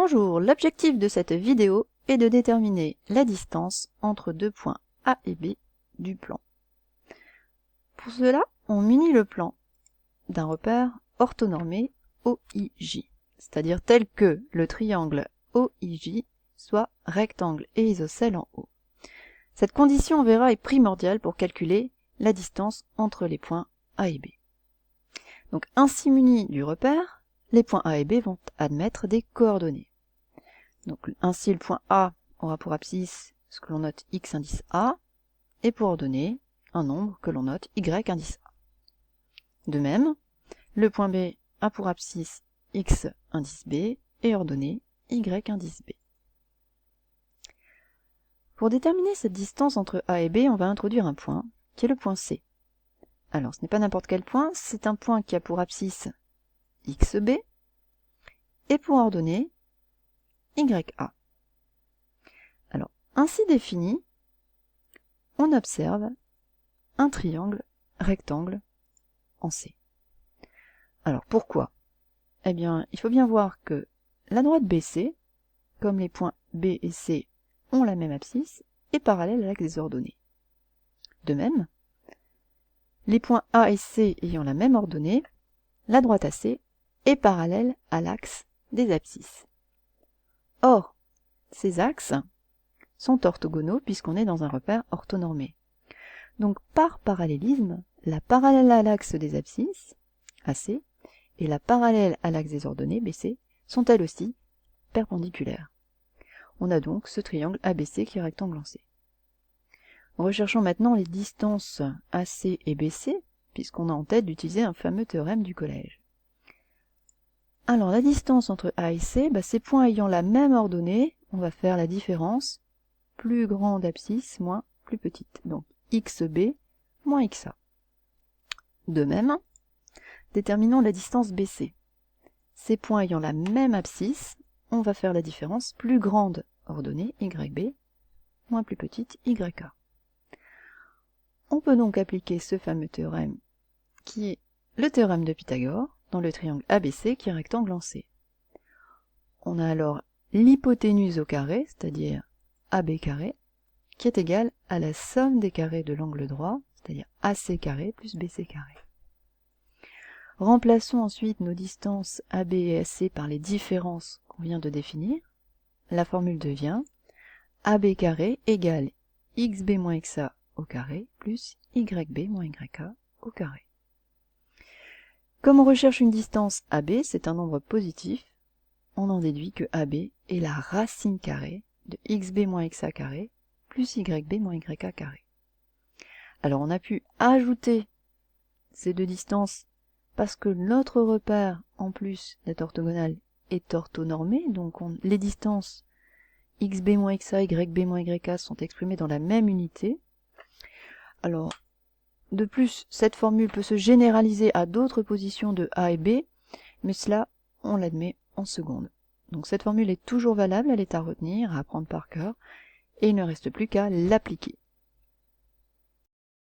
Bonjour, l'objectif de cette vidéo est de déterminer la distance entre deux points A et B du plan. Pour cela, on munit le plan d'un repère orthonormé OIJ, c'est-à-dire tel que le triangle OIJ soit rectangle et isocèle en haut. Cette condition, on verra, est primordiale pour calculer la distance entre les points A et B. Donc ainsi munis du repère, les points A et B vont admettre des coordonnées. Donc ainsi le point A aura pour abscisse ce que l'on note x indice A, et pour ordonnée un nombre que l'on note y indice A. De même, le point B a pour abscisse x indice B et ordonnée y indice B. Pour déterminer cette distance entre A et B, on va introduire un point, qui est le point C. Alors ce n'est pas n'importe quel point, c'est un point qui a pour abscisse xB et pour ordonnée YA. Alors, ainsi défini, on observe un triangle rectangle en C. Alors, pourquoi? Eh bien, il faut bien voir que la droite BC, comme les points B et C ont la même abscisse, est parallèle à l'axe des ordonnées. De même, les points A et C ayant la même ordonnée, la droite AC est parallèle à l'axe des abscisses. Or, ces axes sont orthogonaux puisqu'on est dans un repère orthonormé. Donc par parallélisme, la parallèle à l'axe des abscisses, AC, et la parallèle à l'axe des ordonnées, BC, sont elles aussi perpendiculaires. On a donc ce triangle ABC qui est rectangle en C. Recherchons maintenant les distances AC et BC, puisqu'on a en tête d'utiliser un fameux théorème du collège. Alors la distance entre A et C, ces points ayant la même ordonnée, on va faire la différence plus grande abscisse moins plus petite. Donc XB moins XA. De même, déterminons la distance BC. Ces points ayant la même abscisse, on va faire la différence plus grande ordonnée YB moins plus petite YA. On peut donc appliquer ce fameux théorème qui est le théorème de Pythagore dans le triangle ABC qui est rectangle en C. On a alors l'hypoténuse au carré, c'est-à-dire AB carré, qui est égale à la somme des carrés de l'angle droit, c'est-à-dire AC carré plus BC carré. Remplaçons ensuite nos distances AB et AC par les différences qu'on vient de définir. La formule devient AB carré égale XB moins XA au carré plus YB moins YA au carré. Comme on recherche une distance AB, c'est un nombre positif, on en déduit que AB est la racine carrée de XB moins XA carré plus YB moins YA carré. Alors on a pu ajouter ces deux distances parce que notre repère, en plus d'être orthogonal, est orthonormé, donc les distances XB moins XA, YB moins YA sont exprimées dans la même unité. Alors, de plus, cette formule peut se généraliser à d'autres positions de A et B, mais cela, on l'admet en seconde. Donc cette formule est toujours valable, elle est à retenir, à apprendre par cœur, et il ne reste plus qu'à l'appliquer.